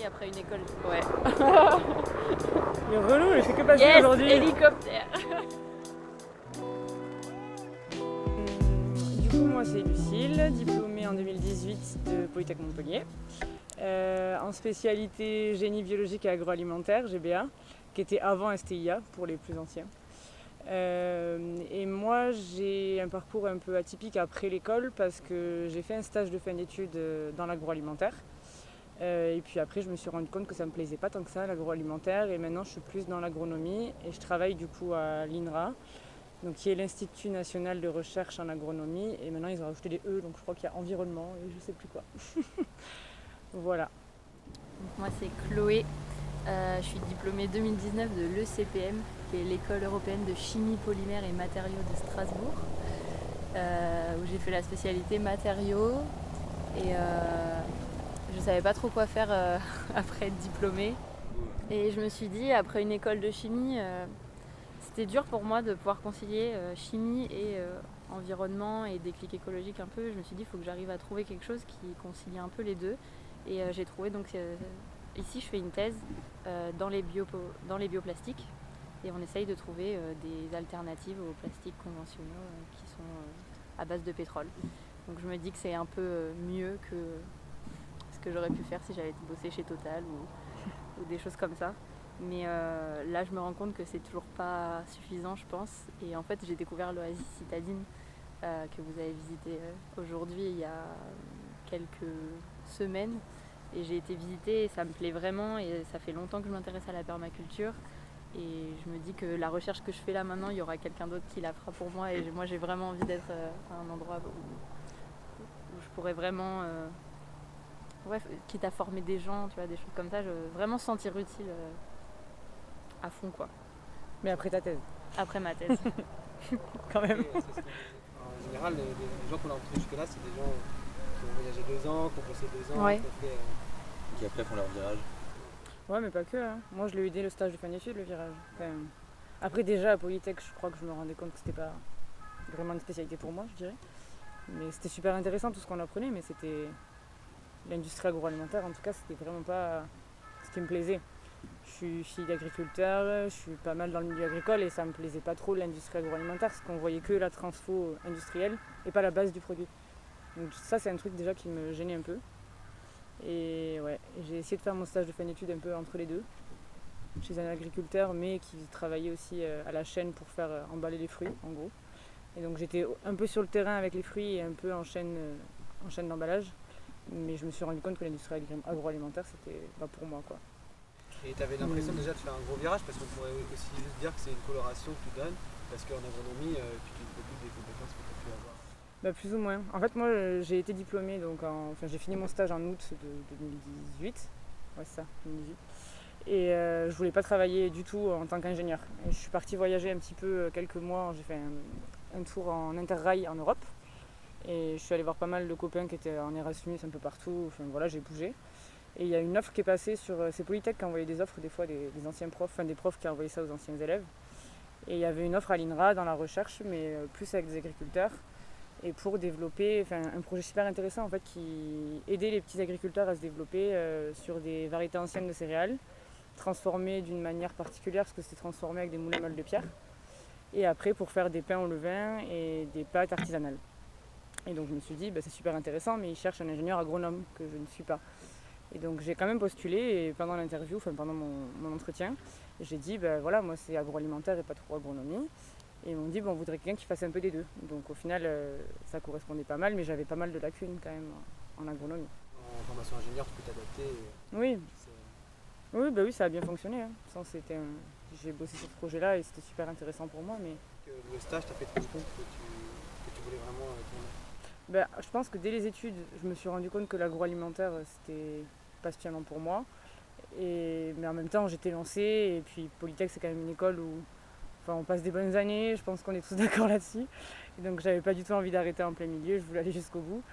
pris après une école. Ouais. Mais relou, il fait que passer Yes, aujourd'hui. hélicoptère. Du coup, moi c'est Lucille, diplômée en 2018 de Polytech Montpellier. En spécialité génie biologique et agroalimentaire, GBA, qui était avant STIA pour les plus anciens. Et moi j'ai un parcours un peu atypique après l'école parce que j'ai fait un stage de fin d'études dans l'agroalimentaire. Et puis après je me suis rendu compte que ça me plaisait pas tant que ça l'agroalimentaire et maintenant je suis plus dans l'agronomie et je travaille du coup à l'INRA, donc qui est l'Institut National de Recherche en Agronomie, et maintenant ils ont rajouté des E, donc je crois qu'il y a environnement et je sais plus quoi. Voilà. Donc moi c'est Chloé, je suis diplômée 2019 de l'ECPM, qui est l'école européenne de chimie polymère et matériaux de Strasbourg, où j'ai fait la spécialité matériaux et je savais pas trop quoi faire après être diplômée. Et je me suis dit, après une école de chimie, c'était dur pour moi de pouvoir concilier chimie et environnement et déclic écologique un peu. Je me suis dit, il faut que j'arrive à trouver quelque chose qui concilie un peu les deux. Et j'ai trouvé, donc ici je fais une thèse dans les bioplastiques. Et on essaye de trouver des alternatives aux plastiques conventionnels qui sont à base de pétrole. Donc je me dis que c'est un peu mieux que ce que j'aurais pu faire si j'avais bossé chez Total ou des choses comme ça. Mais là, je me rends compte que c'est toujours pas suffisant, je pense. Et en fait, j'ai découvert l'Oasis citadine que vous avez visité aujourd'hui, il y a quelques semaines. Et j'ai été visiter et ça me plaît vraiment. Et ça fait longtemps que je m'intéresse à la permaculture. Et je me dis que la recherche que je fais là maintenant, il y aura quelqu'un d'autre qui la fera pour moi. Et moi, j'ai vraiment envie d'être à un endroit où je pourrais vraiment... quitte à former des gens, tu vois, des choses comme ça, je veux vraiment se sentir utile à fond, quoi. Mais après ta thèse, Après ma thèse. quand même. En général, les gens qu'on a rencontrés jusque-là, c'est des gens qui ont voyagé 2 ans, qui ont bossé 2 ans, Ouais. qui ont fait... Qui après font leur virage. Ouais, mais pas que. Hein. Moi, je l'ai eu dès le stage de fin d'études, le virage. Enfin, après, déjà, à Polytech, je crois que je me rendais compte que c'était pas vraiment une spécialité pour moi, je dirais. Mais c'était super intéressant tout ce qu'on apprenait, mais c'était... L'industrie agroalimentaire, en tout cas, c'était vraiment pas ce qui me plaisait. Je suis fille d'agriculteur, je suis pas mal dans le milieu agricole et ça me plaisait pas trop l'industrie agroalimentaire parce qu'on voyait que la transfo industrielle et pas la base du produit. Donc ça, c'est un truc déjà qui me gênait un peu. Et ouais, j'ai essayé de faire mon stage de fin d'études un peu entre les deux, chez un agriculteur mais qui travaillait aussi à la chaîne pour faire emballer les fruits en gros. Et donc j'étais un peu sur le terrain avec les fruits et un peu en chaîne d'emballage. Mais je me suis rendu compte que l'industrie agroalimentaire, c'était pas pour moi, quoi. Et tu avais l'impression déjà de faire un gros virage, parce qu'on pourrait aussi juste dire que c'est une coloration que tu donnes, parce qu'en agronomie, tu t'occupes des compétences que tu as pu avoir. Bah, plus ou moins. En fait, moi, j'ai été diplômée, donc j'ai fini mon stage en août de 2018. Ouais, c'est ça, 2018. Et je voulais pas travailler du tout en tant qu'ingénieur. Et je suis partie voyager un petit peu quelques mois. J'ai fait un tour en interrail en Europe. Et je suis allée voir pas mal de copains qui étaient en Erasmus un peu partout. Enfin voilà, j'ai bougé. Et il y a une offre qui est passée sur... C'est Polytech qui a envoyé des offres des fois des anciens profs, enfin des profs qui ont envoyé ça aux anciens élèves. Et il y avait une offre à l'INRA dans la recherche, mais plus avec des agriculteurs. Et pour développer un projet super intéressant en fait qui aidait les petits agriculteurs à se développer sur des variétés anciennes de céréales, transformées d'une manière particulière parce que c'était transformé avec des moulins à molle de pierre. Et après pour faire des pains au levain et des pâtes artisanales. Et donc je me suis dit, c'est super intéressant, mais ils cherchent un ingénieur agronome, que je ne suis pas. Et donc j'ai quand même postulé, et pendant l'interview, pendant mon entretien, j'ai dit, voilà, moi c'est agroalimentaire et pas trop agronomie. Et ils m'ont dit, on voudrait quelqu'un qui fasse un peu des deux. Donc au final, ça correspondait pas mal, mais j'avais pas mal de lacunes quand même en agronomie. En formation ingénieur, tu peux t'adapter. Oui. Oui, ça a bien fonctionné. Hein. J'ai bossé sur ce projet-là et c'était super intéressant pour moi. Mais... Le stage t'a fait te rendre compte que tu voulais vraiment tourner. Je pense que dès les études, je me suis rendu compte que l'agroalimentaire, c'était pas spécialement pour moi. Mais en même temps, j'étais lancée. Et puis Polytech, c'est quand même une école où on passe des bonnes années. Je pense qu'on est tous d'accord là-dessus. Et donc, j'avais pas du tout envie d'arrêter en plein milieu. Je voulais aller jusqu'au bout.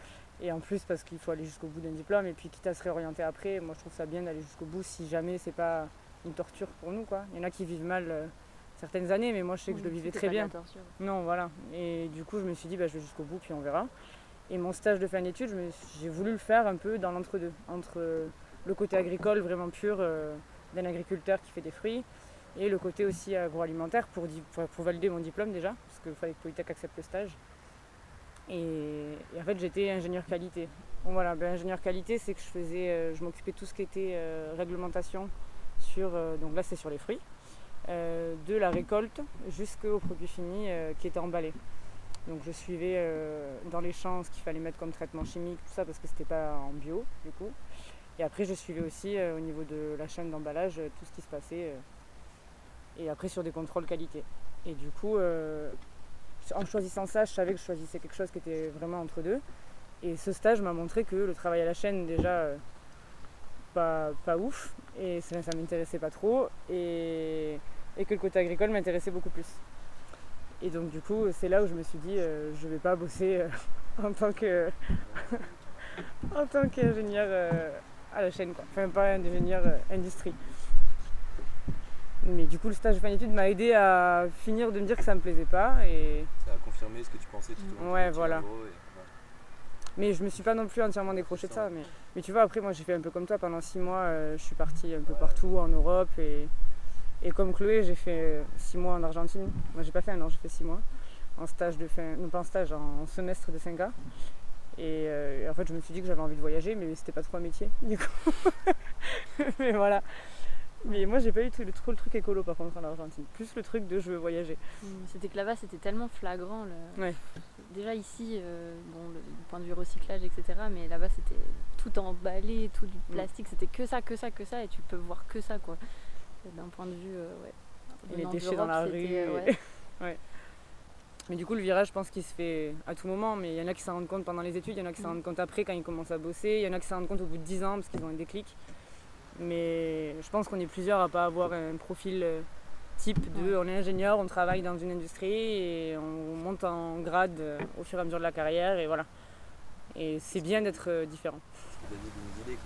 Et en plus, parce qu'il faut aller jusqu'au bout d'un diplôme. Et puis, quitte à se réorienter après, moi, je trouve ça bien d'aller jusqu'au bout si jamais c'est pas une torture pour nous, quoi. Il y en a qui vivent mal certaines années, mais moi, je sais que je le vivais très bien. Non, voilà. Et du coup, je me suis dit, je vais jusqu'au bout, puis on verra. Et mon stage de fin d'études, j'ai voulu le faire un peu dans l'entre-deux, entre le côté agricole vraiment pur d'un agriculteur qui fait des fruits et le côté aussi agroalimentaire pour valider mon diplôme déjà, parce qu'il fallait que Polytech accepte le stage. Et en fait, j'étais ingénieur qualité. Bon, voilà, ingénieur qualité, c'est que je m'occupais de tout ce qui était réglementation donc là c'est sur les fruits, de la récolte jusqu'au produit fini qui était emballé. Donc je suivais dans les champs ce qu'il fallait mettre comme traitement chimique, tout ça parce que c'était pas en bio du coup. Et après je suivais aussi au niveau de la chaîne d'emballage tout ce qui se passait. Et après sur des contrôles qualité. Et du coup, en choisissant ça, je savais que je choisissais quelque chose qui était vraiment entre deux. Et ce stage m'a montré que le travail à la chaîne déjà pas ouf. Et ça m'intéressait pas trop. Et que le côté agricole m'intéressait beaucoup plus. Et donc du coup, c'est là où je me suis dit, je vais pas bosser en tant qu'ingénieur à la chaîne, quoi. Enfin, pas ingénieur industrie. Mais du coup, le stage de fin d'études m'a aidé à finir de me dire que ça me plaisait pas. Et Ça a confirmé ce que tu pensais tout au long ouais, de voilà. voilà. Mais je me suis pas non plus entièrement décrochée de ça. Mais tu vois, après, moi, j'ai fait un peu comme toi. Pendant 6 mois, je suis partie un peu partout en Europe. Et comme Chloé, j'ai fait 6 mois en Argentine. Moi, j'ai pas fait un an, j'ai fait 6 mois. En stage de fin... Non, pas en stage, en semestre de 5A. Et en fait, je me suis dit que j'avais envie de voyager, mais c'était pas trop un métier, du coup. Mais voilà. Mais moi, j'ai pas eu trop le truc écolo, par contre, en Argentine. Plus le truc de je veux voyager. C'était que là-bas, c'était tellement flagrant. Ouais. Déjà ici, le point de vue recyclage, etc. Mais là-bas, c'était tout emballé, tout du plastique. C'était que ça, et tu peux voir que ça, quoi. D'un point de vue, Et les déchets dans la rue. Ouais. Mais du coup, le virage, je pense qu'il se fait à tout moment. Mais il y en a qui s'en rendent compte pendant les études, il y en a qui s'en rendent compte après, quand ils commencent à bosser. Il y en a qui s'en rendent compte au bout de 10 ans, parce qu'ils ont un déclic. Mais je pense qu'on est plusieurs à pas avoir un profil type de on est ingénieur, on travaille dans une industrie et on monte en grade au fur et à mesure de la carrière et voilà. Et c'est bien d'être différent. Ce que David nous disait,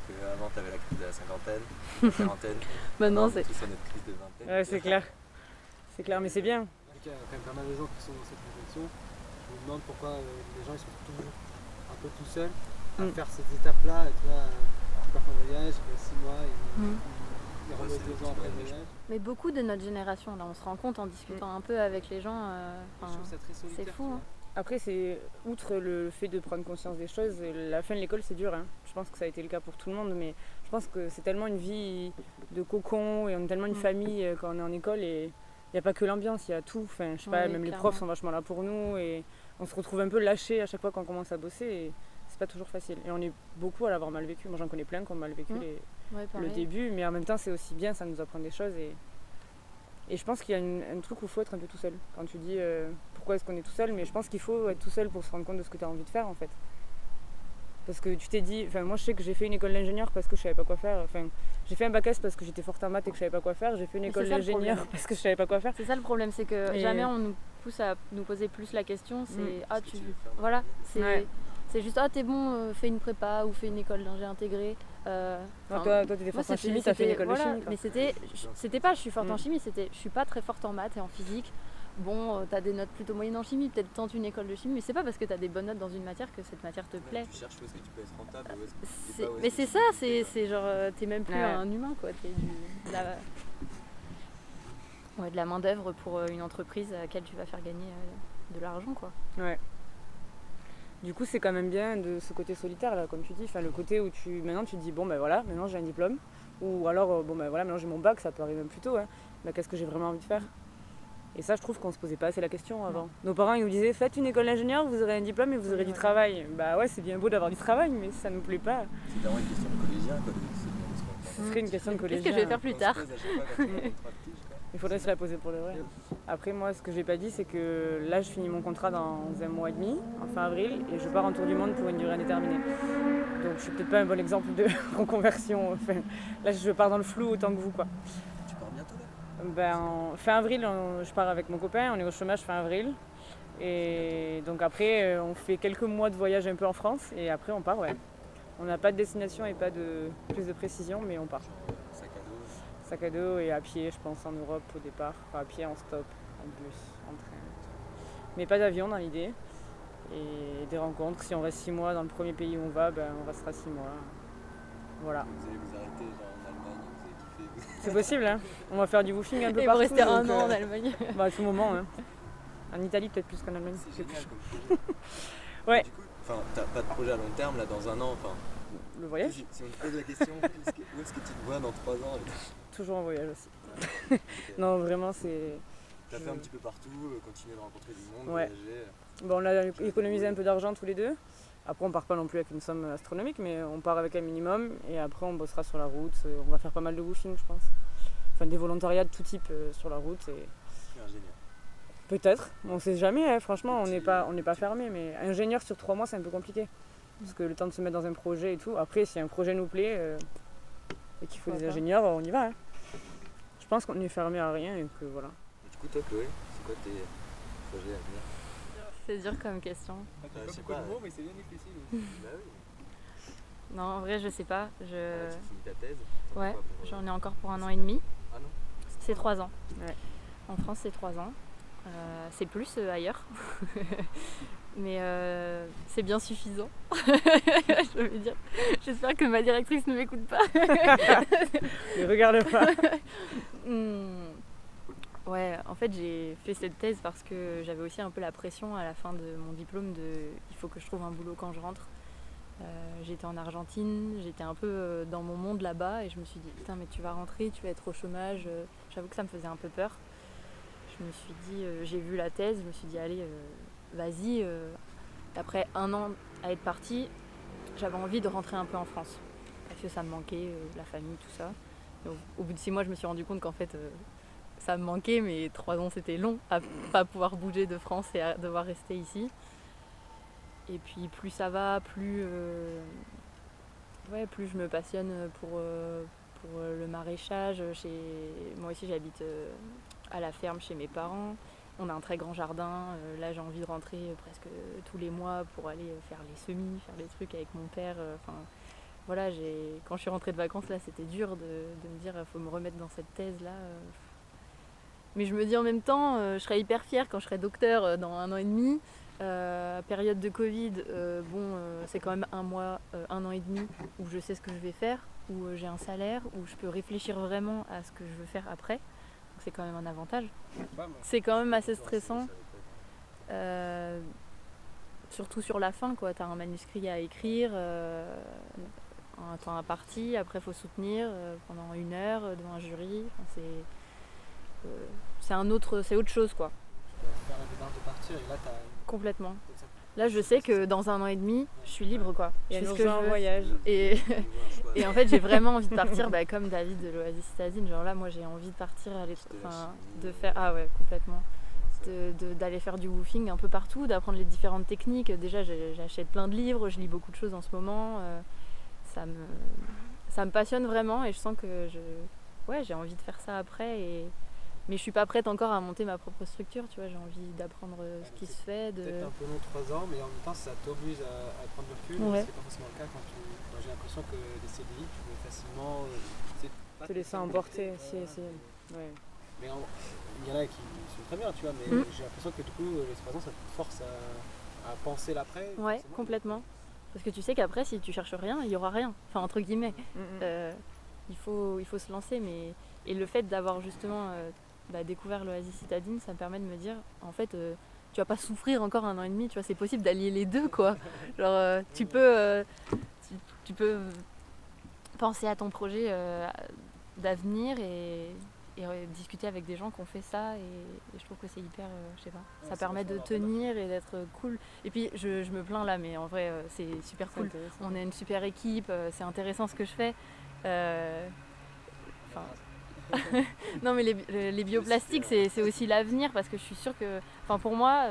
qu'avant tu avais la crise de la cinquantaine, la quarantaine. Maintenant c'est tous à notre crise de vingtaine. Ouais, c'est clair. C'est clair, mais c'est bien. Il y a quand même pas mal de gens qui sont dans cette réflexion. Je me demande pourquoi les gens ils sont toujours un peu tout seuls à faire ces étapes-là. Et tu vois, ils partent en voyage, 6 mois, ils reviennent 2 ans après le voyage. Mais beaucoup de notre génération, là, on se rend compte en discutant un peu avec les gens. Je trouve ça très solitaire. C'est fou. Hein. Après, c'est outre le fait de prendre conscience des choses, la fin de l'école c'est dur. Hein. Je pense que ça a été le cas pour tout le monde, mais je pense que c'est tellement une vie de cocon et on est tellement une famille quand on est en école et il n'y a pas que l'ambiance, il y a tout. Enfin, je sais pas, même les profs sont vachement là pour nous et on se retrouve un peu lâchés à chaque fois qu'on commence à bosser et c'est pas toujours facile. Et on est beaucoup à l'avoir mal vécu. Moi j'en connais plein qui ont mal vécu le début, mais en même temps c'est aussi bien, ça nous apprend des choses et je pense qu'il y a un truc où il faut être un peu tout seul. Quand tu dis pourquoi est-ce qu'on est tout seul, mais je pense qu'il faut être tout seul pour se rendre compte de ce que tu as envie de faire en fait. Parce que tu t'es dit, enfin moi je sais que j'ai fait une école d'ingénieur parce que je savais pas quoi faire. Enfin, j'ai fait un bac S parce que j'étais forte en maths et que je savais pas quoi faire. J'ai fait une école d'ingénieur parce que je savais pas quoi faire. C'est ça le problème, c'est que jamais on nous pousse à nous poser plus la question. C'est voilà, c'est juste t'es bon, fais une prépa ou fais une école d'ingé intégrée. Toi t'étais forte en chimie, t'as fait une école de chimie. Mais c'était pas je suis forte en chimie, c'était je suis pas très forte en maths et en physique. Bon, t'as des notes plutôt moyennes en chimie, peut-être tente une école de chimie, mais c'est pas parce que t'as des bonnes notes dans une matière que cette matière te plaît. Tu cherches où est-ce que tu peux être rentable, où est-ce que tu sais pas. Mais c'est ça, c'est genre, t'es même plus un humain, quoi. T'es de la main d'œuvre pour une entreprise à laquelle tu vas faire gagner de l'argent, quoi. Ouais. Du coup, c'est quand même bien de ce côté solitaire, là, comme tu dis, enfin, le côté où maintenant tu te dis, bon ben voilà, maintenant j'ai un diplôme, ou alors, bon ben voilà, maintenant j'ai mon bac, ça peut arriver même plus tôt, hein. Ben, qu'est-ce que j'ai vraiment envie de faire ? Et ça, je trouve qu'on se posait pas assez la question avant. Non. Nos parents, ils nous disaient, faites une école d'ingénieur, vous aurez un diplôme et vous aurez du travail. Bah ouais, c'est bien beau d'avoir du travail, mais ça nous plaît pas. C'est vraiment une question de collégien, quoi. Ce serait une question de collégien. Qu'est-ce que je vais faire plus tard ? Il faudrait se la poser pour le vrai. Après, moi, ce que j'ai pas dit, c'est que là, je finis mon contrat dans 1 mois et demi, en fin avril, et je pars en tour du monde pour une durée indéterminée. Donc, je suis peut-être pas un bon exemple de reconversion. Enfin, là, je pars dans le flou autant que vous, quoi. Tu pars bientôt, là ? Fin avril, je pars avec mon copain, on est au chômage fin avril. Et donc après, on fait quelques mois de voyage un peu en France, et après, on part, ouais. On n'a pas de destination et pas de plus de précision, mais on part. Sac à dos et à pied, je pense, en Europe au départ. Enfin, à pied, en stop, en bus, en train. Mais pas d'avion dans l'idée. Et des rencontres. Si on reste 6 mois dans le premier pays où on va, on restera 6 mois. Voilà. Vous allez vous arrêter genre en Allemagne, vous allez kiffer. C'est possible, hein. On va faire du woofing un peu Et vous partout. restez un donc, an en Allemagne. Bah, à tout moment, hein. En Italie, peut-être plus qu'en Allemagne. C'est génial comme projet. Ouais. Du coup, t'as pas de projet à long terme là dans un an, Le voyage, Si on te pose la question, où est-ce que tu te vois dans 3 ans toujours en voyage aussi. Non, vraiment, c'est... T'as fait un petit peu partout, continuer de rencontrer du monde, Ouais. voyager. Bon, on a économisé un peu d'argent tous les deux. Après, on part pas non plus avec une somme astronomique, mais on part avec un minimum. Et après, on bossera sur la route. On va faire pas mal de woofing, je pense. Enfin, des volontariats de tout type sur la route. Et... Tu es ingénieur. Peut-être, on sait jamais, hein. Franchement, on n'est pas fermé. Mais ingénieur sur 3 mois, c'est un peu compliqué. Parce que le temps de se mettre dans un projet et tout. Après, si un projet nous plaît et qu'il faut des ingénieurs, on y va. Hein. Je pense qu'on est fermé à rien et que voilà. Et du coup, toi, Chloé, c'est quoi tes projets à venir? C'est dur comme question. T'as je pas sais beaucoup pas, de mots, mais c'est bien difficile aussi. Bah oui. Non, en vrai, je sais pas. Tu finis ta thèse? Ouais, Pourquoi pour, j'en ai encore pour 1 an et demi. Ah non? C'est 3 ans. Ouais. En France, c'est 3 ans. C'est plus ailleurs. Mais c'est bien suffisant. Je veux dire. J'espère que ma directrice ne m'écoute pas. Ne regarde pas. Ouais, en fait, j'ai fait cette thèse parce que j'avais aussi un peu la pression à la fin de mon diplôme il faut que je trouve un boulot quand je rentre. J'étais en Argentine, j'étais un peu dans mon monde là-bas et je me suis dit putain mais tu vas rentrer, tu vas être au chômage. J'avoue que ça me faisait un peu peur. Je me suis dit, j'ai vu la thèse, je me suis dit allez vas-y. Après 1 an à être partie, j'avais envie de rentrer un peu en France parce que ça me manquait, la famille, tout ça. Et au bout de 6 mois, je me suis rendu compte qu'en fait ça me manquait, mais 3 ans c'était long à pas pouvoir bouger de France et à devoir rester ici. Et puis plus ça va, plus je me passionne pour le maraîchage. Moi aussi j'habite à la ferme chez mes parents. On a un très grand jardin. Là j'ai envie de rentrer presque tous les mois pour aller faire les semis, faire des trucs avec mon père. Voilà, quand je suis rentrée de vacances là c'était dur de me dire faut me remettre dans cette thèse là. Mais je me dis en même temps, je serais hyper fière quand je serai docteur dans 1 an et demi. Période de Covid, c'est quand même 1 mois, 1 an et demi où je sais ce que je vais faire, où j'ai un salaire, où je peux réfléchir vraiment à ce que je veux faire après. Donc c'est quand même un avantage. C'est quand même assez stressant. Surtout sur la fin, quoi. Tu as un manuscrit à écrire, un temps imparti, après il faut soutenir pendant 1 heure devant un jury. Enfin, c'est autre chose, quoi. Tu dois faire la démarche de partir et là t'as... Complètement. Là, je sais que dans 1 an et demi, je suis libre, quoi. Il y a Je fais nos ce que gens je en veux. voyage. Et en fait, j'ai vraiment envie de partir, comme David de l'Oasis Citadine. Genre là, moi, j'ai envie de partir, de faire... Ah ouais, complètement. D'aller faire du woofing un peu partout, d'apprendre les différentes techniques. Déjà, j'achète plein de livres, je lis beaucoup de choses en ce moment. Ça me passionne vraiment et je sens que j'ai envie de faire ça après. Mais je suis pas prête encore à monter ma propre structure, tu vois, j'ai envie d'apprendre ce qui se fait. Peut-être un peu long 3 ans, mais en même temps ça t'oblige à prendre du recul. Ouais. C'est pas forcément le cas quand j'ai l'impression que les CDI, tu peux facilement Te laisser emporter, si. Ouais. Mais il y en a qui sont très bien, tu vois, mais j'ai l'impression que du coup les 3 ans ça te force à penser l'après. Ouais, complètement. Parce que tu sais qu'après, si tu cherches rien, il y aura rien. Enfin, entre guillemets. Il faut se lancer, et le fait d'avoir justement découvert l'Oasis Citadine, ça me permet de me dire, en fait, tu vas pas souffrir encore 1 an et demi, tu vois, c'est possible d'allier les deux, quoi. Genre, tu peux penser à ton projet d'avenir et discuter avec des gens qui ont fait ça, et je trouve que c'est hyper, je sais pas, ça permet de tenir et d'être cool. Et puis, je me plains là, mais en vrai, c'est super cool. On est une super équipe, c'est intéressant ce que je fais. Non mais les bioplastiques c'est aussi l'avenir, parce que je suis sûre que, pour moi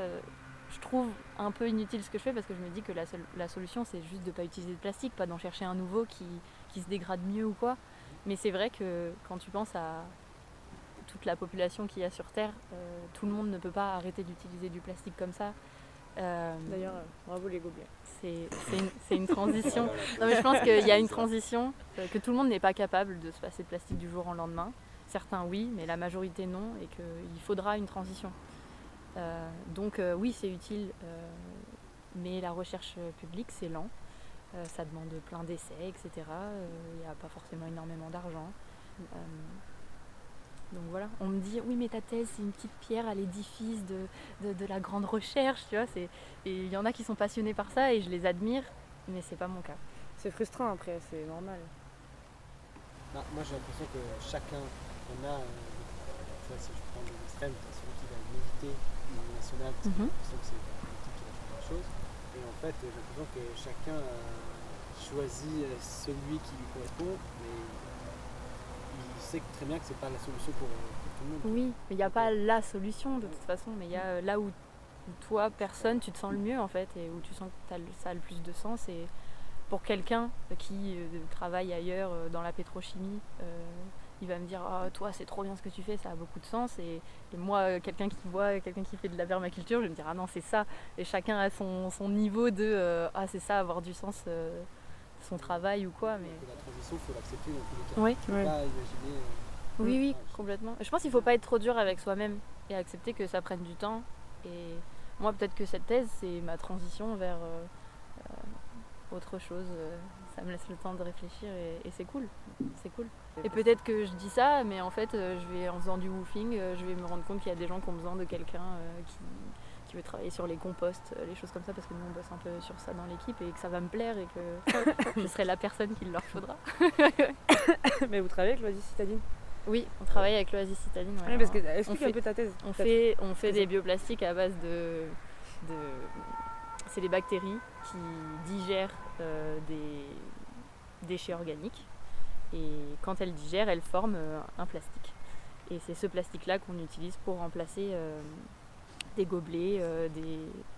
je trouve un peu inutile ce que je fais, parce que je me dis que la solution c'est juste de pas utiliser de plastique, pas d'en chercher un nouveau qui se dégrade mieux ou quoi. Mais c'est vrai que quand tu penses à toute la population qu'il y a sur Terre, tout le monde ne peut pas arrêter d'utiliser du plastique comme ça. D'ailleurs, bravo les gobelets. C'est une transition. Non, mais je pense qu'il y a une transition, que tout le monde n'est pas capable de se passer de plastique du jour au lendemain. Certains oui, mais la majorité non, et qu'il faudra une transition. Donc oui, c'est utile, mais la recherche publique c'est lent. Ça demande plein d'essais, etc. Il n'y a pas forcément énormément d'argent. Donc voilà, on me dit oui mais ta thèse c'est une petite pierre à l'édifice de la grande recherche, tu vois. Et il y en a qui sont passionnés par ça et je les admire, mais c'est pas mon cas. C'est frustrant après, c'est normal. Bah, moi j'ai l'impression que chacun, on a, tu vois, si je prends des extrêmes, tu as celui qui va méditer au niveau national, parce que j'ai l'impression que c'est la politique qui va faire la chose. Et en fait, j'ai l'impression que chacun choisit celui qui lui correspond, mais il sait très bien que c'est pas la solution pour tout le monde. Oui, mais il n'y a pas la solution de toute façon, mais il y a là où toi, personne, tu te sens le mieux en fait, et où tu sens que ça a le plus de sens. Et pour quelqu'un qui travaille ailleurs dans la pétrochimie, il va me dire oh, toi c'est trop bien ce que tu fais, ça a beaucoup de sens. Et moi, quelqu'un qui fait de la permaculture, je vais me dire ah non c'est ça. Et chacun a son niveau de ah c'est ça, avoir du sens. Son travail ou quoi, mais... La transition, il faut l'accepter dans tous les cas. Oui. Tu peux pas imaginer... Oui, complètement. Je pense qu'il ne faut pas être trop dur avec soi-même et accepter que ça prenne du temps. Et moi, peut-être que cette thèse, c'est ma transition vers autre chose. Ça me laisse le temps de réfléchir et c'est cool. C'est cool. Et peut-être que je dis ça, mais en fait, en faisant du woofing, je vais me rendre compte qu'il y a des gens qui ont besoin de quelqu'un qui veut travailler sur les composts, les choses comme ça, parce que nous on bosse un peu sur ça dans l'équipe et que ça va me plaire et que je serai la personne qu'il leur faudra. Mais vous travaillez avec l'Oasis Citadine ? Oui, on travaille avec l'Oasis Citadine. Ouais. Oui, parce que explique un peu ta thèse. On fait des bioplastiques à base de c'est des bactéries qui digèrent des déchets organiques et quand elles digèrent, elles forment un plastique. Et c'est ce plastique-là qu'on utilise pour remplacer des gobelets,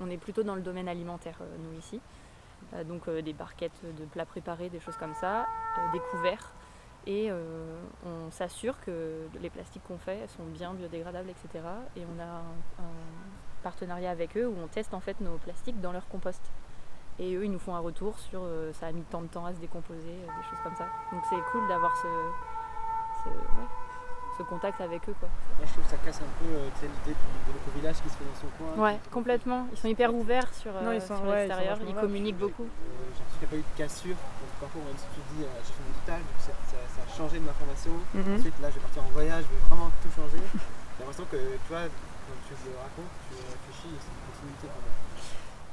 on est plutôt dans le domaine alimentaire nous ici, donc des barquettes de plats préparés, des choses comme ça, des couverts, et on s'assure que les plastiques qu'on fait sont bien biodégradables, etc. Et on a un partenariat avec eux où on teste en fait nos plastiques dans leur compost. Et eux ils nous font un retour sur ça a mis tant de temps à se décomposer, des choses comme ça. Donc c'est cool d'avoir ce contact avec eux, quoi. Moi je trouve que ça casse un peu l'idée de l'éco-village qui se fait dans son coin. Ouais, complètement. Ils sont hyper ouverts sur l'extérieur, ils communiquent beaucoup. J'ai l'impression qu'il n'y a pas eu de cassure. Donc parfois même si tu dis j'ai fait mon stage, ça a changé de ma formation. Ensuite là je vais partir en voyage, je vais vraiment tout changer. J'ai l'impression que tu vois, quand tu le racontes, tu réfléchis, c'est une continuité quand même.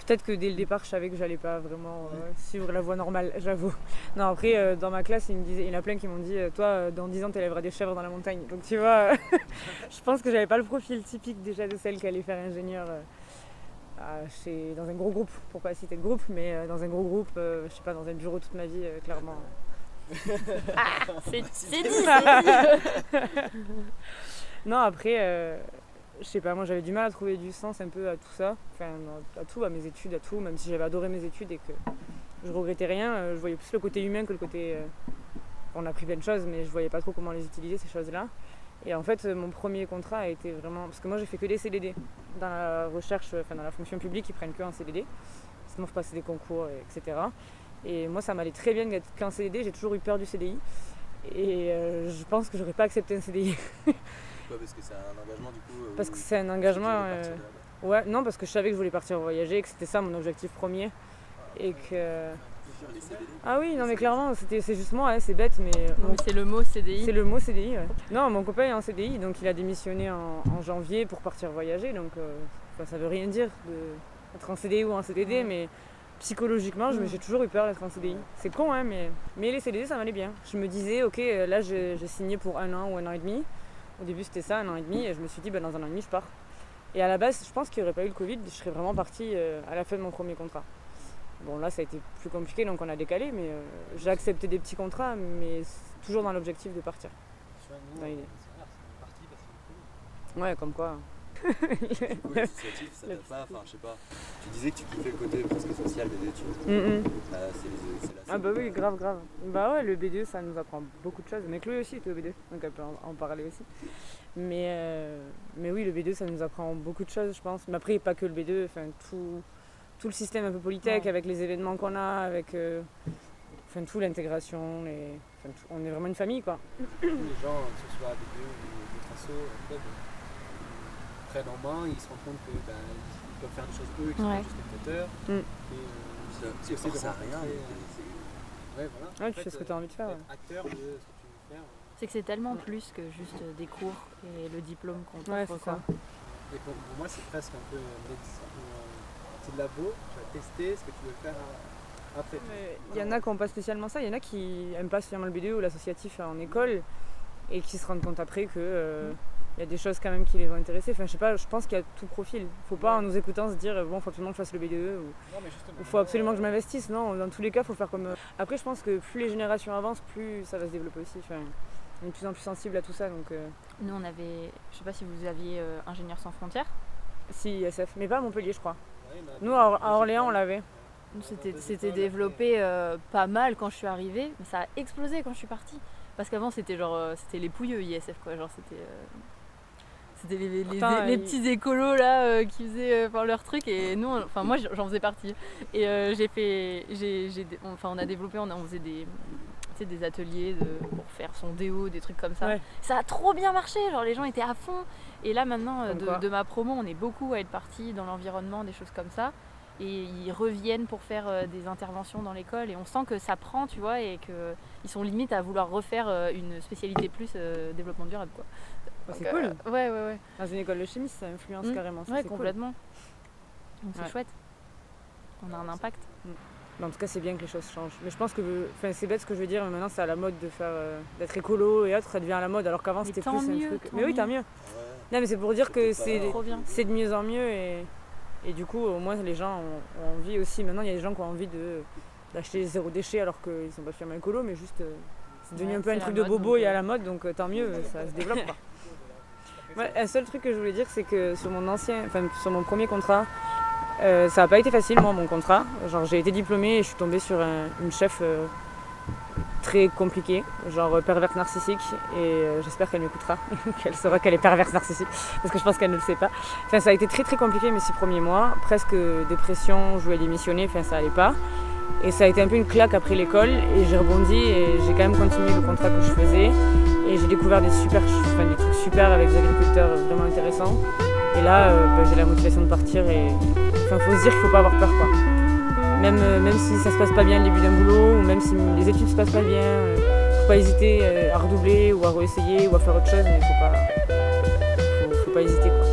Peut-être que dès le départ, je savais que j'allais pas vraiment suivre la voie normale, j'avoue. Non, après, dans ma classe, il y en a plein qui m'ont dit toi, dans 10 ans, tu élèveras des chèvres dans la montagne. Donc tu vois, je pense que j'avais pas le profil typique déjà de celle qui allait faire ingénieur dans un gros groupe, pour pas citer de groupe, mais dans un gros groupe, je sais pas, dans un bureau toute ma vie, clairement. C'est dit. Non, après... je sais pas, moi j'avais du mal à trouver du sens un peu à tout ça, enfin à tout, à mes études, à tout, même si j'avais adoré mes études et que je regrettais rien, je voyais plus le côté humain que le côté... on a appris plein de choses, mais je voyais pas trop comment les utiliser ces choses-là. Et en fait, mon premier contrat a été vraiment... Parce que moi j'ai fait que des CDD dans la recherche, enfin dans la fonction publique, ils prennent que un CDD, sinon je passais des concours, etc. Et moi ça m'allait très bien d'être qu'un CDD, j'ai toujours eu peur du CDI. Et je pense que j'aurais pas accepté un CDI. Pourquoi ? Parce que c'est un engagement du coup. Parce que c'est un engagement. Ouais, non, parce que je savais que je voulais partir voyager, que c'était ça mon objectif premier. Et que. Ah oui, non, mais clairement, c'est juste moi, c'est bête, mais. Non, c'est le mot CDI. C'est le mot CDI, ouais. Non, mon copain est en CDI, donc il a démissionné en janvier pour partir voyager, donc ça veut rien dire d'être en CDI ou en CDD, mais psychologiquement, j'ai toujours eu peur d'être en CDI. C'est con, hein, mais les CDD, ça m'allait bien. Je me disais, ok, là, j'ai signé pour 1 an ou 1 an et demi. Au début, c'était ça, 1 an et demi, et je me suis dit, dans 1 an et demi, je pars. Et à la base, je pense qu'il n'y aurait pas eu le Covid, je serais vraiment partie à la fin de mon premier contrat. Bon, là, ça a été plus compliqué, donc on a décalé, mais j'ai accepté des petits contrats, mais toujours dans l'objectif de partir. Dans l'idée. Ouais, comme quoi. Du coup, l'associatif, ça t'a pas, enfin, je sais pas. Tu disais que tu kiffais le côté presque social des études. C'est ah bah oui, grave. Bah ouais, le B2, ça nous apprend beaucoup de choses. Mais Chloé aussi était au B2, donc elle peut en parler aussi. Mais oui, le B2, ça nous apprend beaucoup de choses, je pense. Mais après, pas que le B2, enfin tout le système un peu polytech, avec les événements qu'on a, avec tout, l'intégration, on est vraiment une famille, quoi. Les gens, que ce soit B2 ou d'autres assos, prennent en main, ils se rendent compte qu'ils peuvent faire des choses eux qui sont juste spectateurs. Et C'est forcé à rien. Ouais, voilà. Ouais, tu fais ce que tu as envie de faire. Être acteur de ce que tu veux faire. C'est que c'est tellement plus que juste des cours et le diplôme qu'on t'offre. Ouais, c'est ça. Et pour moi, c'est presque un peu petit labo. Tu vas tester ce que tu veux faire après. Il y en a qui n'ont pas spécialement ça. Il y en a qui n'aiment pas spécialement le BDE ou l'associatif en école et qui se rendent compte après que il y a des choses quand même qui les ont intéressés. Enfin, je sais pas, je pense qu'il y a tout profil. Il ne faut pas en nous écoutant se dire bon, il faut absolument que je fasse le BDE ou il faut absolument que je m'investisse. Non, dans tous les cas, il faut faire comme. Après, je pense que plus les générations avancent, plus ça va se développer aussi. Enfin, on est de plus en plus sensible à tout ça. Donc, Nous, on avait, je sais pas si vous aviez Ingénieurs sans frontières. Si, ISF, mais pas à Montpellier, je crois. Ouais, Nous, à Orléans, on l'avait. Nous, c'était développé pas mal quand je suis arrivée, mais ça a explosé quand je suis partie. Parce qu'avant, c'était c'était les pouilleux ISF, quoi. Genre, c'était les petits écolos là qui faisaient leur truc, et nous, moi j'en faisais partie. Et on a développé, on faisait des ateliers pour faire son déo, des trucs comme ça. Ouais. Ça a trop bien marché, genre les gens étaient à fond. Et là maintenant, Comme de ma promo, on est beaucoup à être partis dans l'environnement, des choses comme ça. Et ils reviennent pour faire des interventions dans l'école, et on sent que ça prend, tu vois, et qu'ils sont limite à vouloir refaire une spécialité plus développement durable, quoi. C'est cool. Ouais. Dans une école de chimie, ça influence carrément. Ça, Ouais, c'est complètement. Donc c'est Ouais. chouette. On a un impact. Mais en tout cas, c'est bien que les choses changent. Mais je pense que, c'est bête ce que je veux dire, mais maintenant c'est à la mode de faire d'être écolo et autres, ça devient à la mode, alors qu'avant Mais c'était tant plus mieux, un truc. tant Mais oui, tant mieux. mieux. Non, mais c'est pour dire que Trop bien. c'est de mieux en mieux, et du coup, au moins les gens ont envie aussi. Maintenant, il y a des gens qui ont envie d'acheter zéro déchet alors qu'ils sont pas firmes écolo, mais juste c'est devenu un peu un c'est truc la de mode, bobo et donc, à la mode, donc tant mieux, ça se développe, quoi. Ouais, un seul truc que je voulais dire, c'est que sur mon premier contrat, ça n'a pas été facile, moi, mon contrat. Genre, j'ai été diplômée et je suis tombée sur une chef très compliquée, genre perverse narcissique, et j'espère qu'elle m'écoutera, qu'elle saura qu'elle est perverse narcissique, parce que je pense qu'elle ne le sait pas. Enfin, ça a été très très compliqué mes 6 premiers mois, presque dépression, je voulais démissionner, enfin ça allait pas. Et ça a été un peu une claque après l'école, et j'ai rebondi et j'ai quand même continué le contrat que je faisais. Et j'ai découvert des trucs super avec des agriculteurs vraiment intéressants. Et là, j'ai la motivation de partir, et faut se dire qu'il faut pas avoir peur, quoi. Même si ça se passe pas bien le début d'un boulot, ou même si les études se passent pas bien, faut pas hésiter à redoubler ou à réessayer ou à faire autre chose, mais faut pas hésiter, quoi.